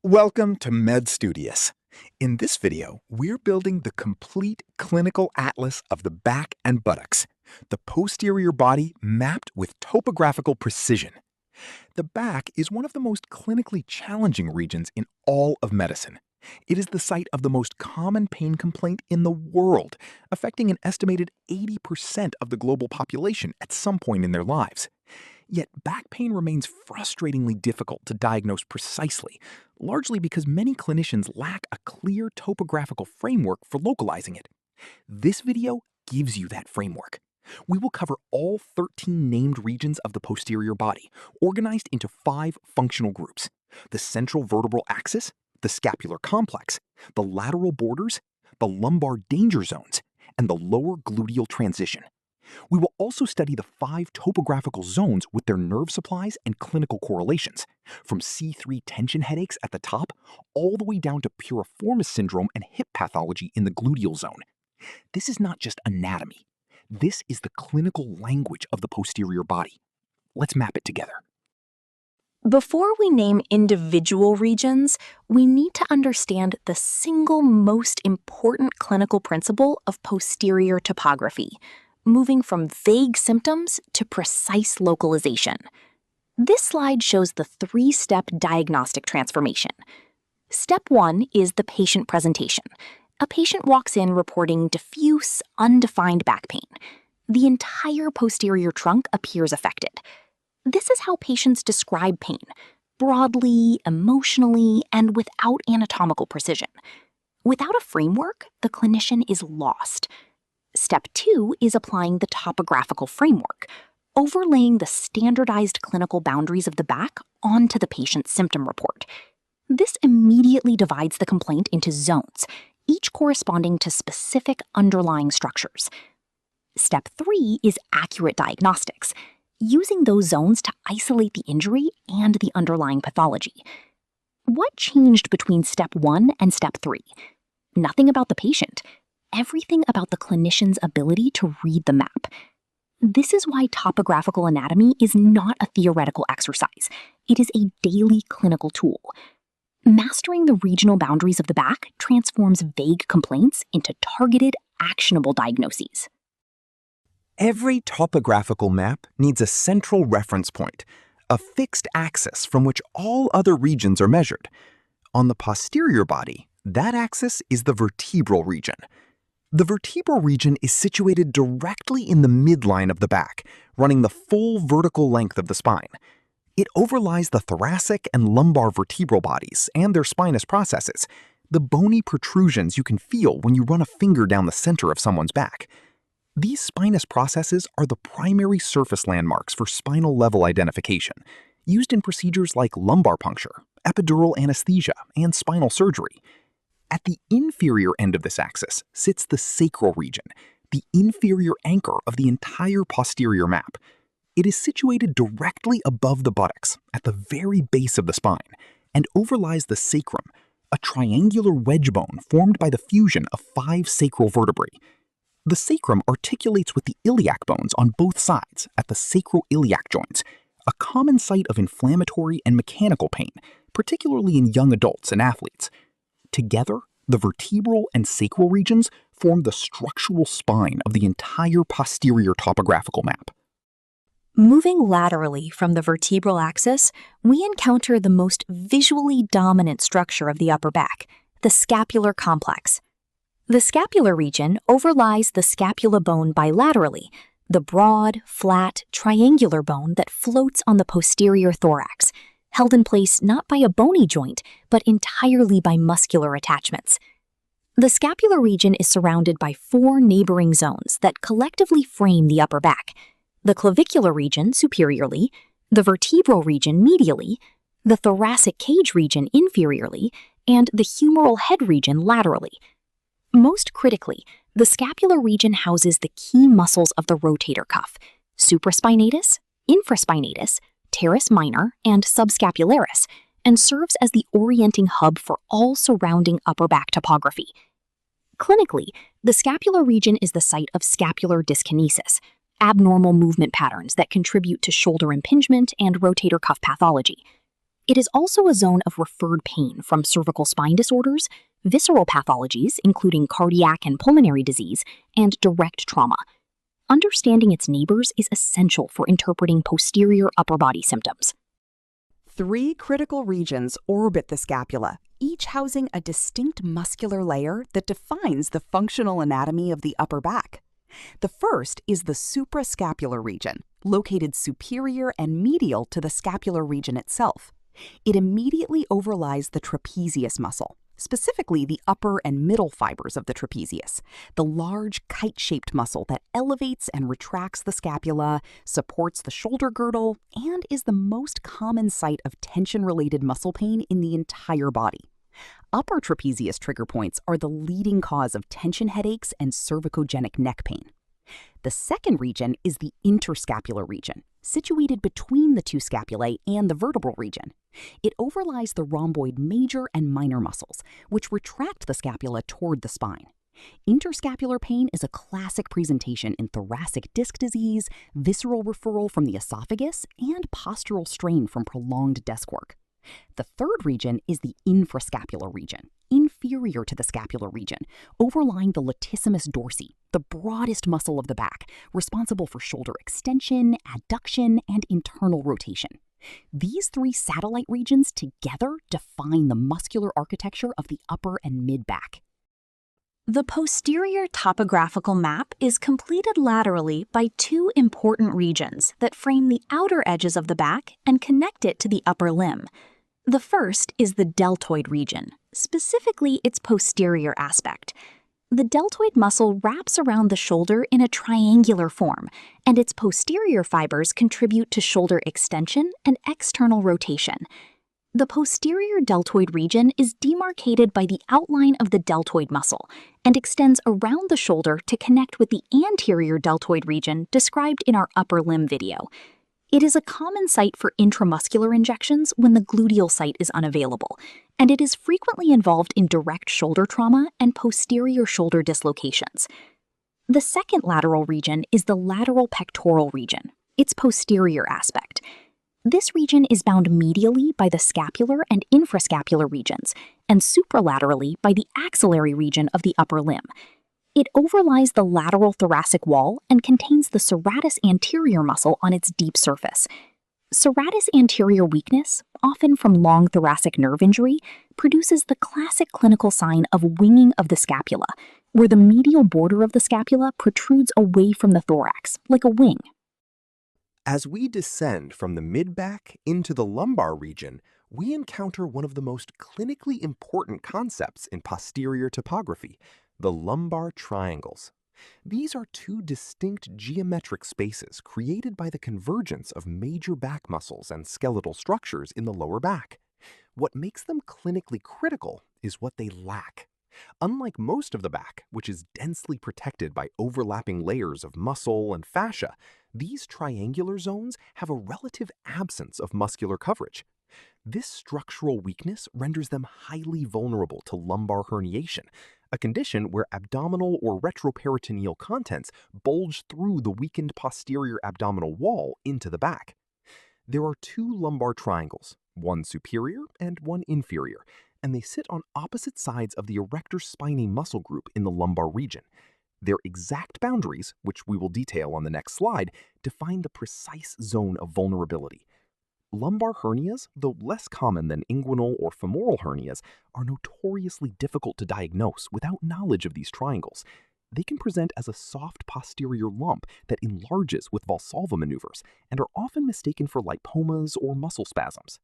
Welcome to Med Studious. In this video, we're building the complete clinical atlas of the back and buttocks, the posterior body mapped with topographical precision. The back is one of the most clinically challenging regions in all of medicine. It is the site of the most common pain complaint in the world, affecting an estimated 80% of the global population at some point in their lives. Yet back pain remains frustratingly difficult to diagnose precisely, largely because many clinicians lack a clear topographical framework for localizing it. This video gives you that framework. We will cover all 13 named regions of the posterior body, organized into 5 functional groups: the central vertebral axis, the scapular complex, the lateral borders, the lumbar danger zones, and the lower gluteal transition. We will also study the 5 topographical zones with their nerve supplies and clinical correlations, from C3 tension headaches at the top all the way down to Piriformis syndrome and hip pathology in the gluteal zone. This is not just anatomy. This is the clinical language of the posterior body. Let's map it together. Before we name individual regions, we need to understand the single most important clinical principle of posterior topography, moving from vague symptoms to precise localization. This slide shows the 3-step diagnostic transformation. Step 1 is the patient presentation. A patient walks in reporting diffuse, undefined back pain. The entire posterior trunk appears affected. This is how patients describe pain, broadly, emotionally, and without anatomical precision. Without a framework, the clinician is lost. Step 2 is applying the topographical framework, overlaying the standardized clinical boundaries of the back onto the patient's symptom report. This immediately divides the complaint into zones, each corresponding to specific underlying structures. Step 3 is accurate diagnostics, using those zones to isolate the injury and the underlying pathology. What changed between Step 1 and Step 3? Nothing about the patient. Everything about the clinician's ability to read the map. This is why topographical anatomy is not a theoretical exercise. It is a daily clinical tool. Mastering the regional boundaries of the back transforms vague complaints into targeted, actionable diagnoses. Every topographical map needs a central reference point, a fixed axis from which all other regions are measured. On the posterior body, that axis is the vertebral region. The vertebral region is situated directly in the midline of the back, running the full vertical length of the spine. It overlies the thoracic and lumbar vertebral bodies and their spinous processes, the bony protrusions you can feel when you run a finger down the center of someone's back. These spinous processes are the primary surface landmarks for spinal level identification, used in procedures like lumbar puncture, epidural anesthesia, and spinal surgery. At the inferior end of this axis sits the sacral region, the inferior anchor of the entire posterior map. It is situated directly above the buttocks, at the very base of the spine, and overlies the sacrum, a triangular wedge bone formed by the fusion of 5 sacral vertebrae. The sacrum articulates with the iliac bones on both sides at the sacroiliac joints, a common site of inflammatory and mechanical pain, particularly in young adults and athletes. Together, the vertebral and sacral regions form the structural spine of the entire posterior topographical map. Moving laterally from the vertebral axis, we encounter the most visually dominant structure of the upper back, the scapular complex. The scapular region overlies the scapula bone bilaterally, the broad, flat, triangular bone that floats on the posterior thorax, held in place not by a bony joint, but entirely by muscular attachments. The scapular region is surrounded by 4 neighboring zones that collectively frame the upper back: the clavicular region superiorly, the vertebral region medially, the thoracic cage region inferiorly, and the humeral head region laterally. Most critically, the scapular region houses the key muscles of the rotator cuff: supraspinatus, infraspinatus, teres minor, and subscapularis, and serves as the orienting hub for all surrounding upper back topography. Clinically, the scapular region is the site of scapular dyskinesis, abnormal movement patterns that contribute to shoulder impingement and rotator cuff pathology. It is also a zone of referred pain from cervical spine disorders, visceral pathologies, including cardiac and pulmonary disease, and direct trauma. Understanding its neighbors is essential for interpreting posterior upper body symptoms. 3 critical regions orbit the scapula, each housing a distinct muscular layer that defines the functional anatomy of the upper back. The first is the suprascapular region, located superior and medial to the scapular region itself. It immediately overlies the trapezius muscle, specifically the upper and middle fibers of the trapezius, the large kite-shaped muscle that elevates and retracts the scapula, supports the shoulder girdle, and is the most common site of tension-related muscle pain in the entire body. Upper trapezius trigger points are the leading cause of tension headaches and cervicogenic neck pain. The second region is the interscapular region, situated between the 2 scapulae and the vertebral region. It overlies the rhomboid major and minor muscles, which retract the scapula toward the spine. Interscapular pain is a classic presentation in thoracic disc disease, visceral referral from the esophagus, and postural strain from prolonged desk work. The third region is the infrascapular region, inferior to the scapular region, overlying the latissimus dorsi, the broadest muscle of the back, responsible for shoulder extension, adduction, and internal rotation. These 3 satellite regions together define the muscular architecture of the upper and mid-back. The posterior topographical map is completed laterally by 2 important regions that frame the outer edges of the back and connect it to the upper limb. The first is the deltoid region, specifically its posterior aspect. The deltoid muscle wraps around the shoulder in a triangular form, and its posterior fibers contribute to shoulder extension and external rotation. The posterior deltoid region is demarcated by the outline of the deltoid muscle and extends around the shoulder to connect with the anterior deltoid region described in our upper limb video. It is a common site for intramuscular injections when the gluteal site is unavailable, and it is frequently involved in direct shoulder trauma and posterior shoulder dislocations. The second lateral region is the lateral pectoral region, its posterior aspect. This region is bound medially by the scapular and infrascapular regions, and supralaterally by the axillary region of the upper limb. It overlies the lateral thoracic wall and contains the serratus anterior muscle on its deep surface. Serratus anterior weakness, often from long thoracic nerve injury, produces the classic clinical sign of winging of the scapula, where the medial border of the scapula protrudes away from the thorax, like a wing. As we descend from the mid-back into the lumbar region, we encounter one of the most clinically important concepts in posterior topography, the lumbar triangles. These are 2 distinct geometric spaces created by the convergence of major back muscles and skeletal structures in the lower back. What makes them clinically critical is what they lack. Unlike most of the back, which is densely protected by overlapping layers of muscle and fascia, these triangular zones have a relative absence of muscular coverage. This structural weakness renders them highly vulnerable to lumbar herniation, a condition where abdominal or retroperitoneal contents bulge through the weakened posterior abdominal wall into the back. There are 2 lumbar triangles, one superior and one inferior, and they sit on opposite sides of the erector spinae muscle group in the lumbar region. Their exact boundaries, which we will detail on the next slide, define the precise zone of vulnerability. Lumbar hernias, though less common than inguinal or femoral hernias, are notoriously difficult to diagnose without knowledge of these triangles. They can present as a soft posterior lump that enlarges with Valsalva maneuvers and are often mistaken for lipomas or muscle spasms.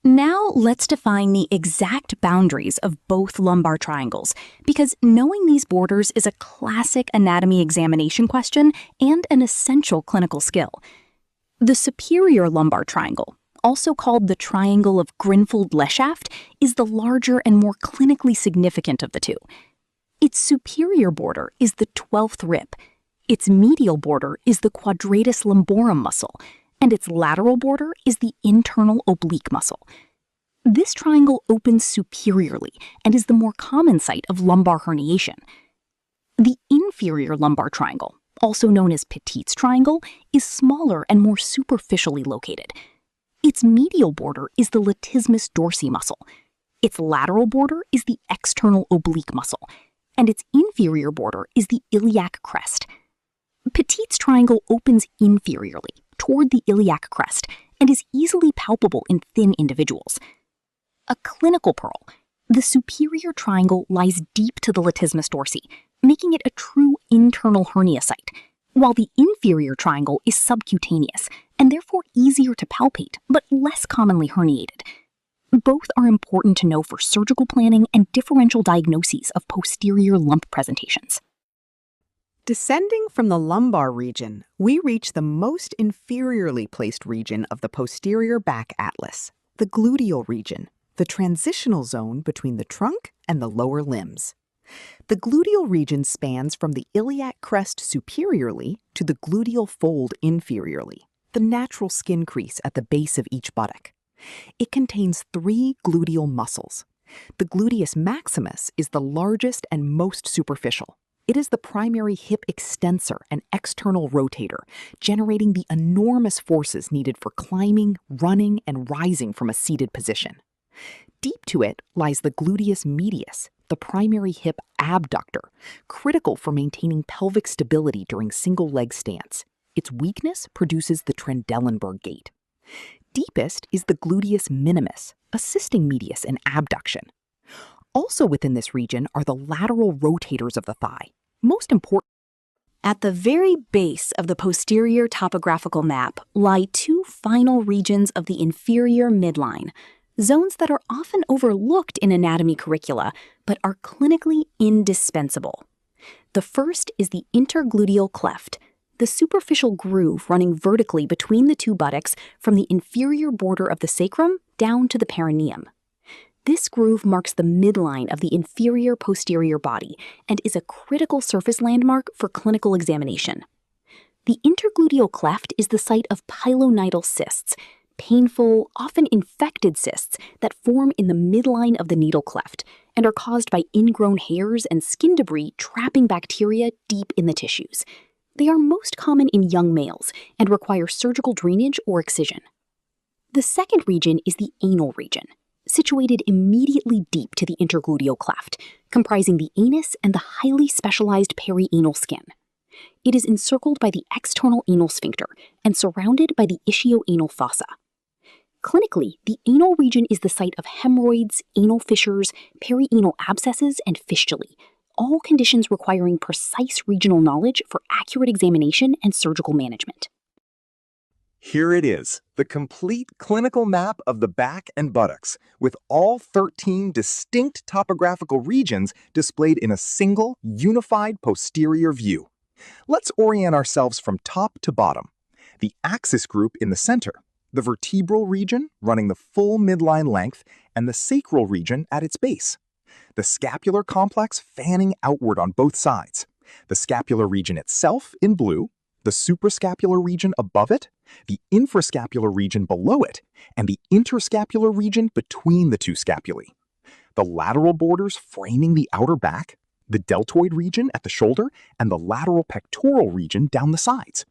Now let's define the exact boundaries of both lumbar triangles, because knowing these borders is a classic anatomy examination question and an essential clinical skill. The superior lumbar triangle, also called the triangle of Grinfeld-Leschaft, is the larger and more clinically significant of the 2. Its superior border is the 12th rib, its medial border is the quadratus lumborum muscle, and its lateral border is the internal oblique muscle. This triangle opens superiorly and is the more common site of lumbar herniation. The inferior lumbar triangle, also known as Petit's triangle, is smaller and more superficially located. Its medial border is the latissimus dorsi muscle. Its lateral border is the external oblique muscle, and its inferior border is the iliac crest. Petit's triangle opens inferiorly toward the iliac crest and is easily palpable in thin individuals. A clinical pearl, the superior triangle lies deep to the latissimus dorsi, making it a true internal hernia site, while the inferior triangle is subcutaneous and therefore easier to palpate but less commonly herniated. Both are important to know for surgical planning and differential diagnoses of posterior lump presentations. Descending from the lumbar region, we reach the most inferiorly placed region of the posterior back atlas, the gluteal region, the transitional zone between the trunk and the lower limbs. The gluteal region spans from the iliac crest superiorly to the gluteal fold inferiorly, the natural skin crease at the base of each buttock. It contains 3 gluteal muscles. The gluteus maximus is the largest and most superficial. It is the primary hip extensor and external rotator, generating the enormous forces needed for climbing, running, and rising from a seated position. Deep to it lies the gluteus medius, the primary hip abductor, critical for maintaining pelvic stability during single-leg stance. Its weakness produces the Trendelenburg gait. Deepest is the gluteus minimus, assisting medius in abduction. Also within this region are the lateral rotators of the thigh. Most important. At the very base of the posterior topographical map lie 2 final regions of the inferior midline, zones that are often overlooked in anatomy curricula but are clinically indispensable. The first is the intergluteal cleft, the superficial groove running vertically between the 2 buttocks from the inferior border of the sacrum down to the perineum. This groove marks the midline of the inferior posterior body and is a critical surface landmark for clinical examination. The intergluteal cleft is the site of pilonidal cysts, painful, often infected cysts that form in the midline of the needle cleft and are caused by ingrown hairs and skin debris trapping bacteria deep in the tissues. They are most common in young males and require surgical drainage or excision. The second region is the anal region, situated immediately deep to the intergluteal cleft, comprising the anus and the highly specialized perianal skin. It is encircled by the external anal sphincter and surrounded by the ischioanal fossa. Clinically, the anal region is the site of hemorrhoids, anal fissures, perianal abscesses, and fistulae, all conditions requiring precise regional knowledge for accurate examination and surgical management. Here it is, the complete clinical map of the back and buttocks, with all 13 distinct topographical regions displayed in a single, unified posterior view. Let's orient ourselves from top to bottom. The axis group in the center, the vertebral region running the full midline length, and the sacral region at its base. The scapular complex fanning outward on both sides, the scapular region itself in blue, the suprascapular region above it, the infrascapular region below it, and the interscapular region between the 2 scapulae. The lateral borders framing the outer back, the deltoid region at the shoulder, and the lateral pectoral region down the sides.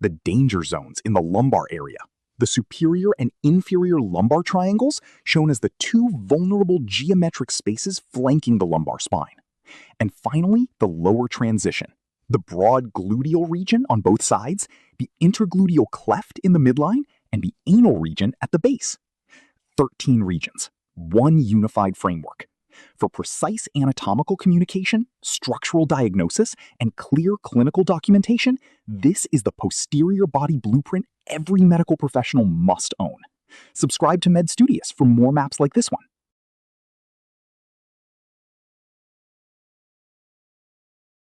The danger zones in the lumbar area, the superior and inferior lumbar triangles shown as the 2 vulnerable geometric spaces flanking the lumbar spine. And finally, the lower transition, the broad gluteal region on both sides, the intergluteal cleft in the midline, and the anal region at the base. 13 regions, 1 unified framework. For precise anatomical communication, structural diagnosis, and clear clinical documentation, this is the posterior body blueprint every medical professional must own. Subscribe to Med Studious for more maps like this one.